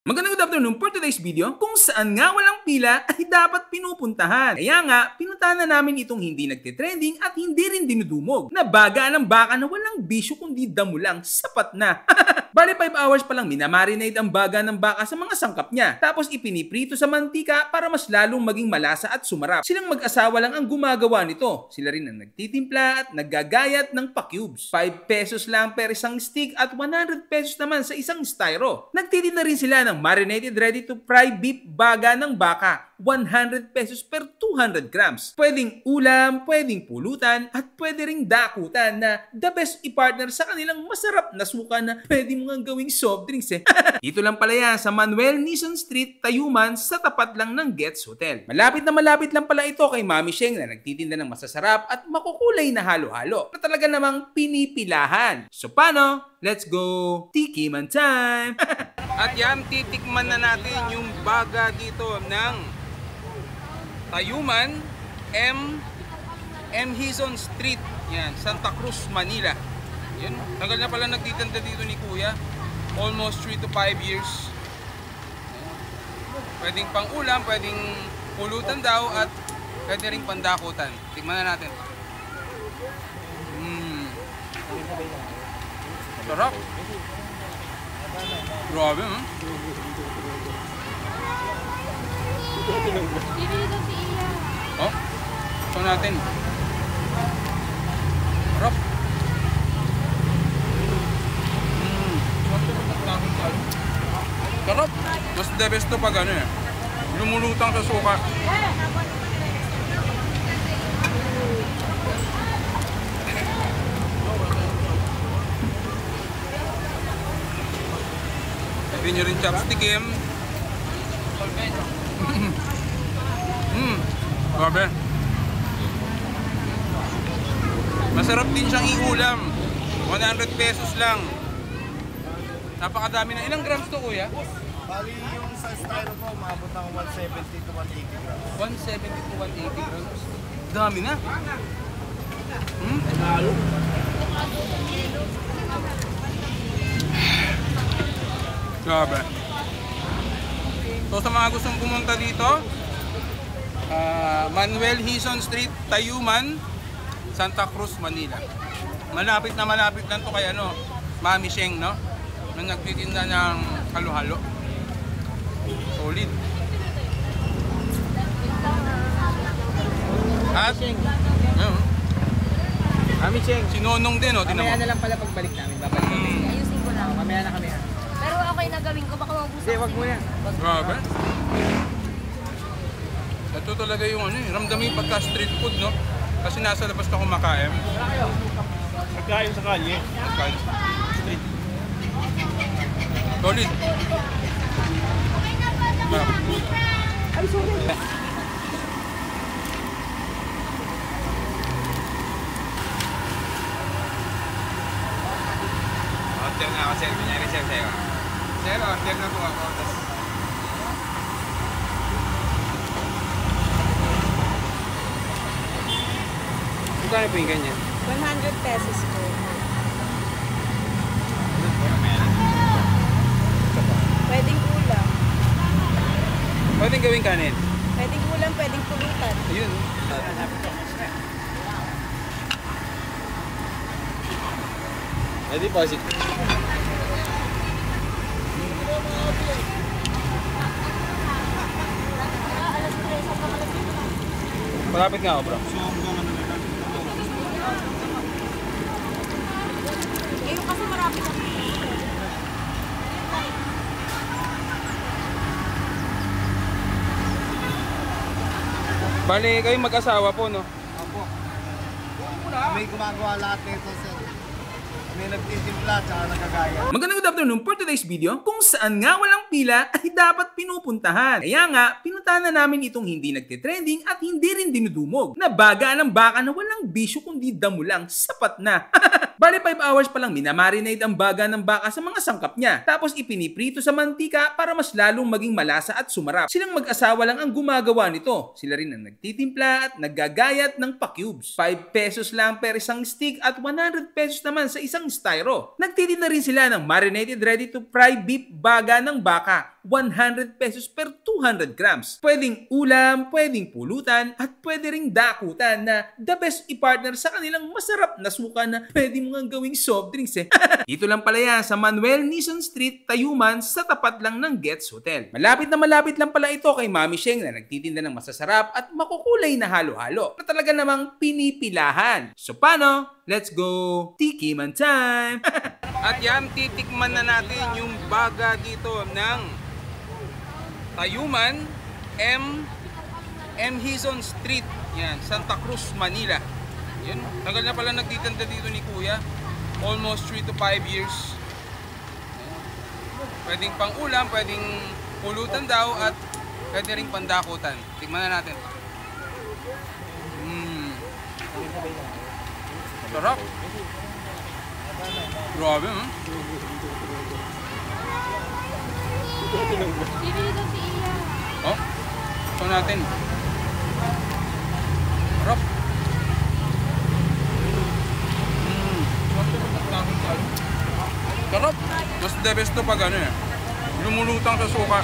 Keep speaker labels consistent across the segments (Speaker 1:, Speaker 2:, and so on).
Speaker 1: Magandang good afternoon for today's video kung saan nga walang pila ay dapat pinupuntahan. Kaya nga, pinuntahan na namin itong hindi nagtitrending at hindi rin dinudumog na baga ng baka na walang bisyo kundi damo lang, sapat na. Bali 5 hours pa lang minamarinate ang baga ng baka sa mga sangkap niya. Tapos ipiniprito sa mantika para mas lalong maging malasa at sumarap. Silang mag-asawa lang ang gumagawa nito. Sila rin ang nagtitimpla at naggagayat ng pa-cubes. 5 pesos lang per isang stick at 100 pesos naman sa isang styro. Nagtitinda rin sila ng marinated ready to fry beef baga ng baka. 100 pesos per 200 grams. Pwedeng ulam, pwedeng pulutan, at pwede ring dakutan na the best i-partner sa kanilang masarap na suka na pwede mo nga gawing soft drinks eh. Dito lang pala yan sa Manuel Nison Street, Tayuman, sa tapat lang ng Gets Hotel. Malapit lang pala ito kay Mami Sheng na nagtitinda ng masasarap at makukulay na halo-halo na talaga namang pinipilahan. So paano? Let's go! Tikiman time! At yan, titikman na natin yung baga dito ng Tayuman, M. Hison Street, yan, Santa Cruz, Manila. Yan, tagal na pala nagtitinda dito ni Kuya. Almost 3 to 5 years. Pwedeng pang ulam, pwedeng pulutan daw, at pwede ring pandakutan. Tikman na natin. Sarap. Grabe, ha? Oh, ito natin. Sarap. Sarap. Mas the best to pag ano eh, lumulutang sa suka. Pwede nyo rin chopstickin. Grabe. Masarap din siyang iulam. 100 pesos lang. Napakadami na. Ilang grams to, Kuya?
Speaker 2: Bali yung sa styro ko, maabot ng 170 to 180 grams.
Speaker 1: 170 to 180 grams. Dami na. Grabe. So sa mga gustong pumunta dito, Manuel Hison Street, Tayuman, Santa Cruz, Manila. Malapit lang to kay ano, Mami Sheng, no? Na nagtitinda ng halo-halo. Solid. At
Speaker 3: Mami Cheng,
Speaker 1: sinonong din, no?
Speaker 3: mamaya na lang pala pagbalik namin. Babalik kami.
Speaker 4: Ayusin ko lang.
Speaker 3: Mamaya na kami ha.
Speaker 4: Pero okay na gawin ko, baka mabusa.
Speaker 3: Hindi, wag mo yan.
Speaker 1: Grabe. Ito talaga yung ano eh, ramdam yung pagka street food, no? Kasi nasa labas ka kumakain.
Speaker 2: Pagkain sa kalye.
Speaker 1: Pagkain. Street. Solid.
Speaker 3: Ay, sorry.
Speaker 1: Order na ako, sir. Kunyari, sir, sa'yo. Sir, order na po ako.
Speaker 3: Kaya po yung ganyan.
Speaker 4: 100 pesos po. Pwedeng ulam.
Speaker 1: Pwedeng gawing kanin.
Speaker 4: Pwedeng ulam, pwedeng pulutan.
Speaker 1: Ayun.
Speaker 3: Pwede po, sige.
Speaker 1: Malapit nga ako, bro.
Speaker 4: Ngayon kasi marami na.
Speaker 1: Bali, kayo mag-asawa po, no?
Speaker 2: Opo. May gumagawa lahat nito, sir. May nagtitimpla, tsaka nagagaya.
Speaker 1: Magandang good afternoon for today's video kung saan nga walang pila ay dapat pinupuntahan. Kaya nga, pinuntahan na namin itong hindi nagtitrending at hindi rin dinudumog na baga ng baka na walang bisyo kundi damo lang, sapat na. Bali 5 hours pa lang minamarinate ang baga ng baka sa mga sangkap niya. Tapos ipiniprito sa mantika para mas lalong maging malasa at sumarap. Silang mag-asawa lang ang gumagawa nito. Sila rin ang nagtitimpla at naggagayat ng pa-cubes. 5 pesos lang per isang stick at 100 pesos naman sa isang styro. Nagtitinda rin sila ng marinated ready to fry beef baga ng baka. 100 pesos per 200 grams. Pwedeng ulam, pwedeng pulutan, at pwede ring dakutan na the best i-partner sa kanilang masarap na suka na pwede mo nga gawing soft drinks eh. Dito lang pala yan sa Manuel Nison Street, Tayuman, sa tapat lang ng Gets Hotel. Malapit lang pala ito kay Mami Sheng na nagtitinda ng masasarap at makukulay na halo-halo na talaga namang pinipilahan. So paano? Let's go! Tikiman time!
Speaker 3: At yan, titikman na natin yung baga dito ng Tayuman M. Hizon Street. Yan, Santa Cruz, Manila. Yan, tagal na pala nagtitinda dito ni Kuya. Almost 3 to 5 years. Pwedeng pang ulam, pwedeng pulutan daw, at pwede ring pandakutan. Tikman na natin. Sarap. Grabe, ha? Oh, ito natin. Sarap. Sarap. Mas the best to pag ano eh. Lumulutang sa suka.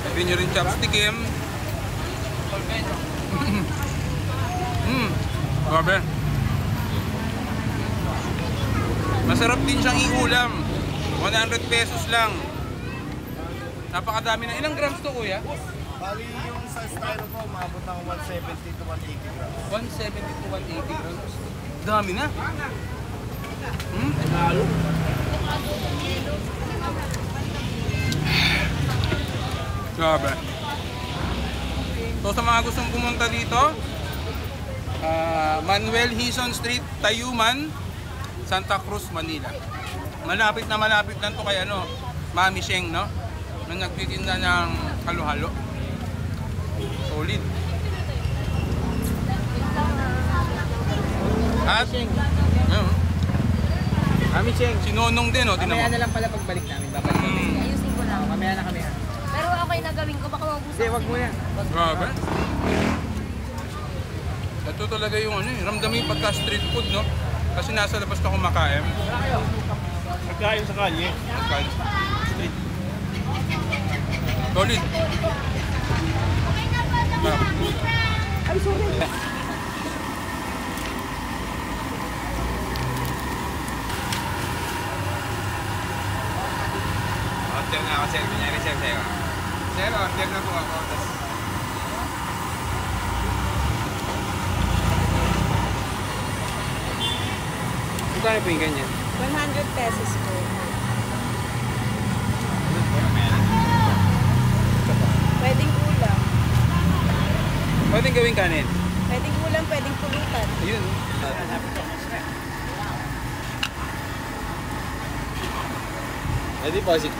Speaker 3: Pwede nyo rin chopstickin. Grabe. Masarap din siyang iulam. 100 pesos lang. Napakadami na. Ilang grams to, Kuya?
Speaker 2: Bali yung sa styrofoam, umabot ng 170 to 180 grams.
Speaker 3: 170 to 180 grams. Dami na. Grabe. So sa mga gustong pumunta dito, Manuel Hizon Street, Tayuman, Santa Cruz, Manila. Malapit lang to kay ano, Mami Sheng, no? Na nagtitinda ng halo-halo. Solid. At
Speaker 5: Mami Cheng,
Speaker 3: si Nonong din, oh,
Speaker 5: mamaya
Speaker 3: tinan mo.
Speaker 5: na lang pala pagbalik namin, babalik kami.
Speaker 4: Ayusin ko lang.
Speaker 5: Mamaya na kami ha.
Speaker 4: Pero okay na gawin ko, baka mabusa.
Speaker 5: Hindi, wag mo yan.
Speaker 3: Grabe. Ito talaga yung ano eh, ramdam mo yung pagka street food, no? Kasi nasa labas na kumakain.
Speaker 2: Nagkain sa kalye.
Speaker 3: Pagkain street. Solid.
Speaker 4: Ay, sorry.
Speaker 3: Order na ako, sir. Kunyari, sir, sa'yo. Sir, order na po ako. Magkano po yung ganyan?
Speaker 4: 100 pesos po. Pwedeng ulam.
Speaker 3: Pwedeng gawing kanin.
Speaker 4: Pwedeng ulam, pwedeng pulutan.
Speaker 3: Ayun. Deposit.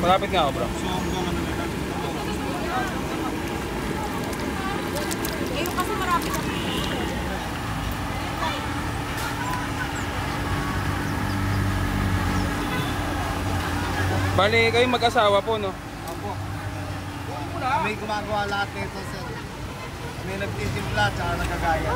Speaker 3: Malapit nga ako, bro.
Speaker 4: Ngayon kasi marami kami.
Speaker 3: Bali, kayo mag-asawa po, no?
Speaker 2: Opo. May gumagawa lahat nito, sir. May nagtitimpla, tsaka nagagaya.